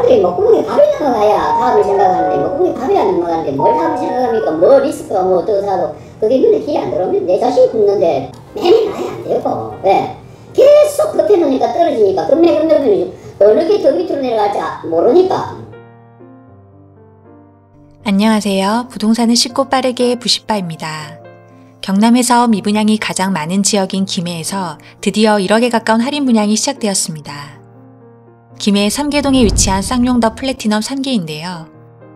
사람들이 목구멍에 밥이 넘어가야 다음을 생각하는데 목구멍에 밥이 안 넘어가는데 뭘 다음을 생각합니까? 뭐 리스크가 뭐 어떻게 사도 그게 눈에 길이 안 들어오면 내 자신이 굶는데 매매 나야 안 되고 왜? 계속 급해 놓으니까 떨어지니까 급매 어느 게 더 밑으로 내려갈지 모르니까. 안녕하세요. 부동산을 쉽고 빠르게 부십바입니다. 경남에서 미분양이 가장 많은 지역인 김해에서 드디어 1억에 가까운 할인 분양이 시작되었습니다. 김해 삼계동에 위치한 쌍용 더 플래티넘 3기인데요.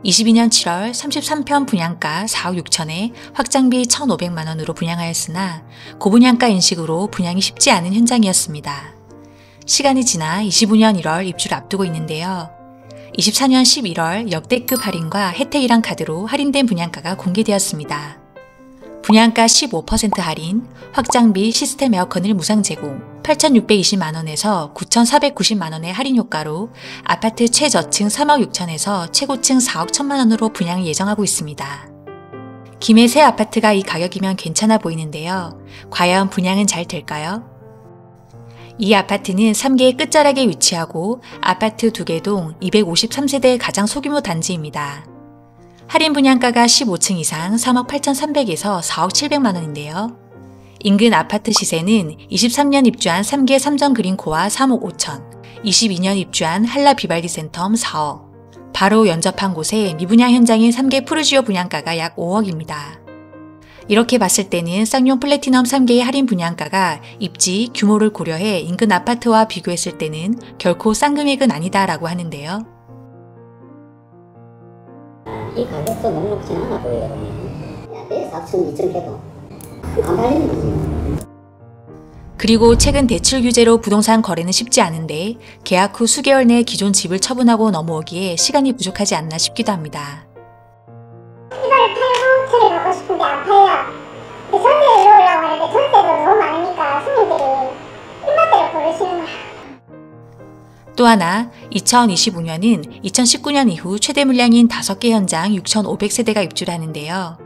22년 7월 33평 분양가 4억 6천에 확장비 1,500만원으로 분양하였으나 고분양가 인식으로 분양이 쉽지 않은 현장이었습니다. 시간이 지나 25년 1월 입주를 앞두고 있는데요. 24년 11월 역대급 할인과 혜택이란 카드로 할인된 분양가가 공개되었습니다. 분양가 15% 할인, 확장비 시스템 에어컨을 무상 제공, 8,620만원에서 9,490만원의 할인 효과로 아파트 최저층 3억 6천에서 최고층 4억 1천만원으로 분양을 예정하고 있습니다. 김해 새 아파트가 이 가격이면 괜찮아 보이는데요. 과연 분양은 잘 될까요? 이 아파트는 3개의 끝자락에 위치하고 아파트 2개 동 253세대의 가장 소규모 단지입니다. 할인 분양가가 15층 이상 3억 8,300에서 4억 700만원인데요. 인근 아파트 시세는 23년 입주한 3개 삼성 그린코아 3억 5천, 22년 입주한 한라 비발디 센텀 4억, 바로 연접한 곳에 미분양 현장인 3개 푸르지오 분양가가 약 5억입니다. 이렇게 봤을 때는 쌍용 플래티넘 3개의 할인 분양가가 입지, 규모를 고려해 인근 아파트와 비교했을 때는 결코 싼 금액은 아니다라고 하는데요. 이 가격도 녹록지 않아 보이거든요. 내 4천, 2천 해도 안 팔리는 거지. 그리고 최근 대출 규제로 부동산 거래는 쉽지 않은데 계약 후 수개월 내에 기존 집을 처분하고 넘어오기에 시간이 부족하지 않나 싶기도 합니다. 이걸 팔고 처리 받고 싶은데 안 팔려. 전세를 놓으려고 하는데 전세도 너무 많으니까 손님들이 입맛대로 고르시는 거야. 또 하나, 2025년은 2019년 이후 최대 물량인 5개 현장 6,500세대가 입주를 하는데요.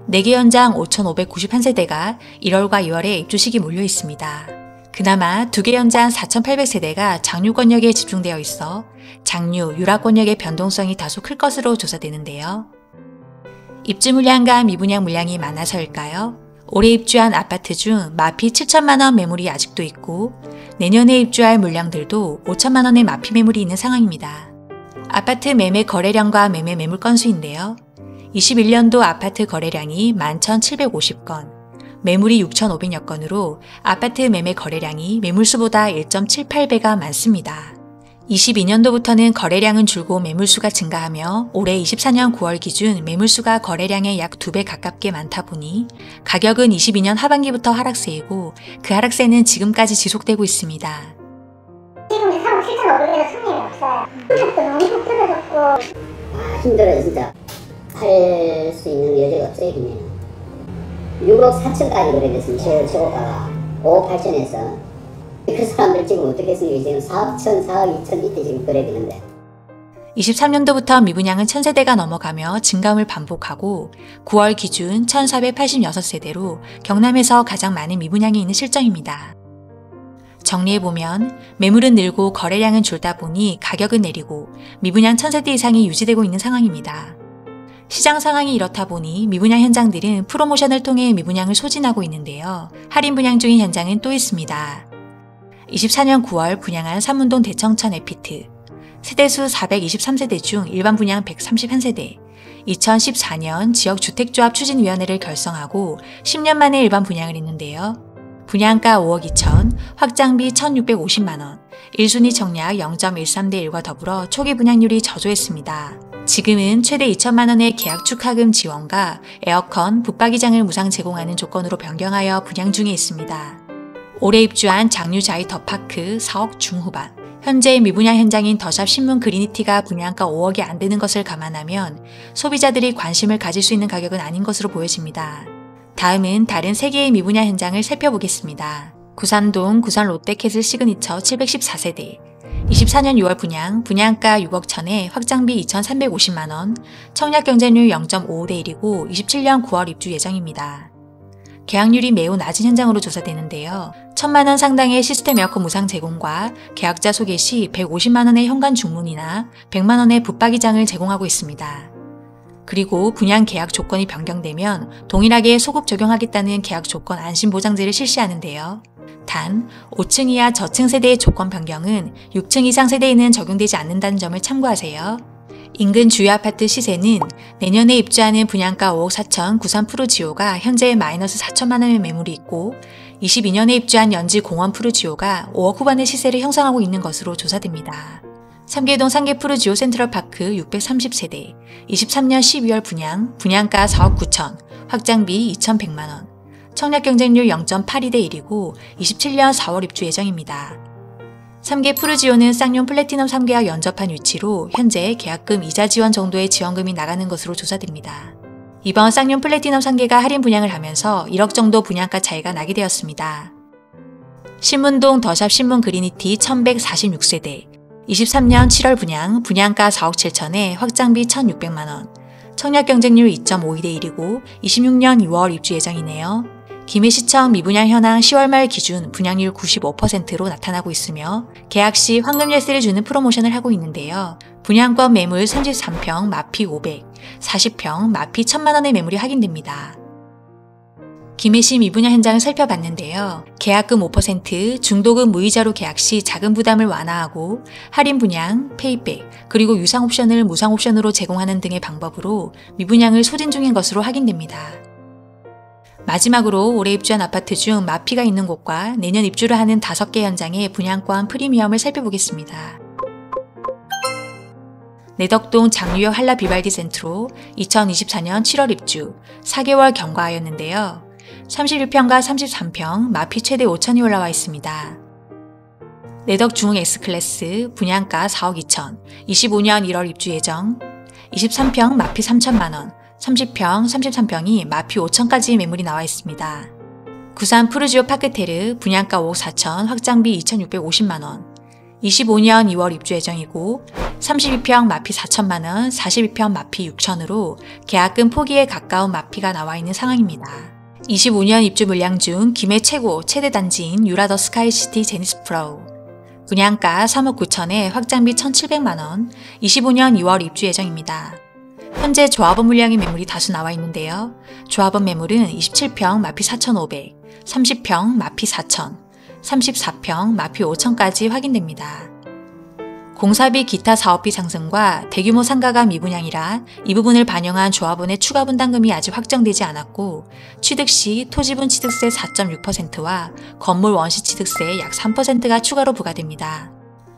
4개 현장 5,591세대가 1월과 2월에 입주식이 몰려 있습니다. 그나마 2개 현장 4,800세대가 장유 권역에 집중되어 있어 장유, 유락 권역의 변동성이 다소 클 것으로 조사되는데요. 입주 물량과 미분양 물량이 많아서일까요? 올해 입주한 아파트 중 마피 7천만원 매물이 아직도 있고 내년에 입주할 물량들도 5천만원의 마피 매물이 있는 상황입니다. 아파트 매매 거래량과 매매 매물 건수인데요. 21년도 아파트 거래량이 11,750건, 매물이 6,500여 건으로 아파트 매매 거래량이 매물수보다 1.78배가 많습니다. 22년도부터는 거래량은 줄고 매물수가 증가하며 올해 24년 9월 기준 매물수가 거래량의 약 2배 가깝게 많다 보니 가격은 22년 하반기부터 하락세이고 그 하락세는 지금까지 지속되고 있습니다. 지금 3억 7,500에서 손님이 없어요. 한국도 너무 떨어졌고. 힘들어요 진짜. 할 수 있는 여지가 없어요 김해는. 6억 4천까지 거래됐으면 최고가가 5억 8천에서 그 사람들 지금 어떻게 했으니까 지금 4억 1천, 4억 2천 이때 지금 거래되는데. 23년도부터 미분양은 1,000세대가 넘어가며 증가음을 반복하고 9월 기준 1,486세대로 경남에서 가장 많은 미분양이 있는 실정입니다. 정리해보면 매물은 늘고 거래량은 줄다 보니 가격은 내리고 미분양 1,000세대 이상이 유지되고 있는 상황입니다. 시장 상황이 이렇다 보니 미분양 현장들은 프로모션을 통해 미분양을 소진하고 있는데요. 할인 분양 중인 현장은 또 있습니다. 24년 9월 분양한 삼문동 대청천 에피트, 세대수 423세대 중 일반 분양 131세대, 2014년 지역주택조합 추진위원회를 결성하고 10년 만에 일반 분양을 했는데요. 분양가 5억 2천, 확장비 1,650만원, 1순위 청약 0.13대 1과 더불어 초기 분양률이 저조했습니다. 지금은 최대 2천만원의 계약 축하금 지원과 에어컨, 붙박이장을 무상 제공하는 조건으로 변경하여 분양 중에 있습니다. 올해 입주한 장유 자이더파크 4억 중후반, 현재 미분양 현장인 더샵 신문 그리니티가 분양가 5억이 안 되는 것을 감안하면 소비자들이 관심을 가질 수 있는 가격은 아닌 것으로 보여집니다. 다음은 다른 3개의 미분양 현장을 살펴보겠습니다. 구산동 구산 롯데캐슬 시그니처 714세대, 24년 6월 분양가 6억 1천에 확장비 2,350만원, 청약 경쟁률 0.55대 1이고 27년 9월 입주 예정입니다. 계약률이 매우 낮은 현장으로 조사되는데요. 1,000만 원 상당의 시스템 에어컨 무상 제공과 계약자 소개 시 150만 원의 현관 중문이나 100만 원의 붙박이장을 제공하고 있습니다. 그리고 분양 계약 조건이 변경되면 동일하게 소급 적용하겠다는 계약 조건 안심보장제를 실시하는데요. 단, 5층 이하 저층 세대의 조건 변경은 6층 이상 세대에는 적용되지 않는다는 점을 참고하세요. 인근 주요 아파트 시세는 내년에 입주하는 분양가 5억 4천 구산 푸르지오가 현재 마이너스 4천만 원의 매물이 있고 22년에 입주한 연지 공원 푸르지오가 5억 후반의 시세를 형성하고 있는 것으로 조사됩니다. 삼계동 상계 푸르지오 센트럴파크 630세대, 23년 12월 분양가 4억 9천, 확장비 2,100만 원, 청약 경쟁률 0.82대 1이고 27년 4월 입주 예정입니다. 3개 푸르지오는 쌍용 플래티넘 3계약 연접한 위치로 현재 계약금 이자 지원 정도의 지원금이 나가는 것으로 조사됩니다. 이번 쌍용 플래티넘 3계가 할인 분양을 하면서 1억 정도 분양가 차이가 나게 되었습니다. 신문동 더샵 신문 그리니티 1146세대, 23년 7월 분양가 4억 7천에 확장비 1,600만원, 청약 경쟁률 2.52대 1이고 26년 2월 입주 예정이네요. 김해시청 미분양 현황 10월 말 기준 분양률 95%로 나타나고 있으며 계약 시 황금 열쇠를 주는 프로모션을 하고 있는데요. 분양권 매물 33평 마피 500, 40평 마피 1,000만 원의 매물이 확인됩니다. 김해시 미분양 현장을 살펴봤는데요. 계약금 5%, 중도금 무이자로 계약 시 자금 부담을 완화하고 할인 분양, 페이백, 그리고 유상 옵션을 무상 옵션으로 제공하는 등의 방법으로 미분양을 소진 중인 것으로 확인됩니다. 마지막으로 올해 입주한 아파트 중 마피가 있는 곳과 내년 입주를 하는 5개 현장의 분양권 프리미엄을 살펴보겠습니다. 내덕동 장유역 한라 비발디 센트로 2024년 7월 입주, 4개월 경과하였는데요. 31평과 33평, 마피 최대 5천이 올라와 있습니다. 내덕 중흥 S클래스, 분양가 4억 2천, 25년 1월 입주 예정, 23평 마피 3천만원, 30평, 33평이 마피 5천까지 매물이 나와 있습니다. 구산 푸르지오 파크테르, 분양가 5억 4천, 확장비 2,650만원, 25년 2월 입주 예정이고 32평 마피 4천만원, 42평 마피 6천으로 계약금 포기에 가까운 마피가 나와 있는 상황입니다. 25년 입주 물량 중 김해 최대 단지인 유라 더 스카이시티 제니스 프로우, 분양가 3억 9천에 확장비 1,700만원, 25년 2월 입주 예정입니다. 현재 조합원 물량의 매물이 다수 나와 있는데요. 조합원 매물은 27평 마피 4,500, 30평 마피 4천, 34평 마피 5천까지 확인됩니다. 공사비 기타 사업비 상승과 대규모 상가가 미분양이라 이 부분을 반영한 조합원의 추가 분담금이 아직 확정되지 않았고 취득 시 토지분 취득세 4.6%와 건물 원시 취득세 약 3%가 추가로 부과됩니다.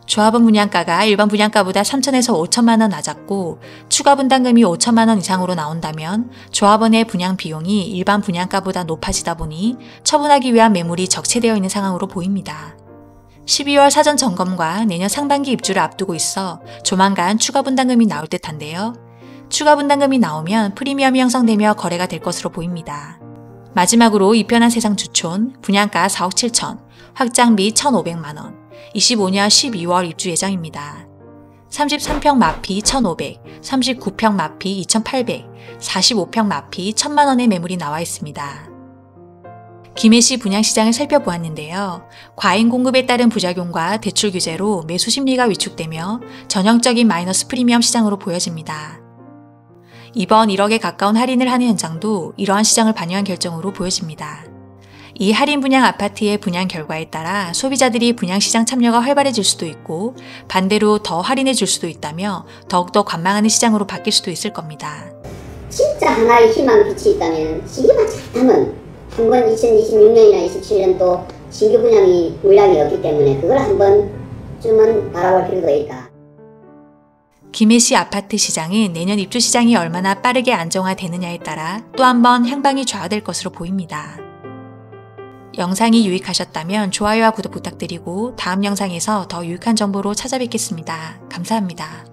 조합원 분양가가 일반 분양가보다 3천에서 5천만 원 낮았고 추가 분담금이 5천만 원 이상으로 나온다면 조합원의 분양 비용이 일반 분양가보다 높아지다 보니 처분하기 위한 매물이 적체되어 있는 상황으로 보입니다. 12월 사전 점검과 내년 상반기 입주를 앞두고 있어 조만간 추가 분담금이 나올 듯한데요. 추가 분담금이 나오면 프리미엄이 형성되며 거래가 될 것으로 보입니다. 마지막으로 이편한 세상 주촌, 분양가 4억 7천, 확장비 1,500만원, 25년 12월 입주 예정입니다. 33평 마피 1,500, 39평 마피 2,800, 45평 마피 1,000만원의 매물이 나와 있습니다. 김해시 분양시장을 살펴보았는데요. 과잉 공급에 따른 부작용과 대출 규제로 매수 심리가 위축되며 전형적인 마이너스 프리미엄 시장으로 보여집니다. 이번 1억에 가까운 할인을 하는 현장도 이러한 시장을 반영한 결정으로 보여집니다. 이 할인 분양 아파트의 분양 결과에 따라 소비자들이 분양시장 참여가 활발해질 수도 있고 반대로 더 할인해 줄 수도 있다며 더욱더 관망하는 시장으로 바뀔 수도 있을 겁니다. 진짜 하나의 희망 빛이 있다면 시기만 잘하면 한번 2026년이나 27년도 신규 분양이 물량이 없기 때문에 그걸 한 번쯤은 바라볼 필요도 있다. 김해시 아파트 시장은 내년 입주 시장이 얼마나 빠르게 안정화되느냐에 따라 또 한 번 향방이 좌우될 것으로 보입니다. 영상이 유익하셨다면 좋아요와 구독 부탁드리고 다음 영상에서 더 유익한 정보로 찾아뵙겠습니다. 감사합니다.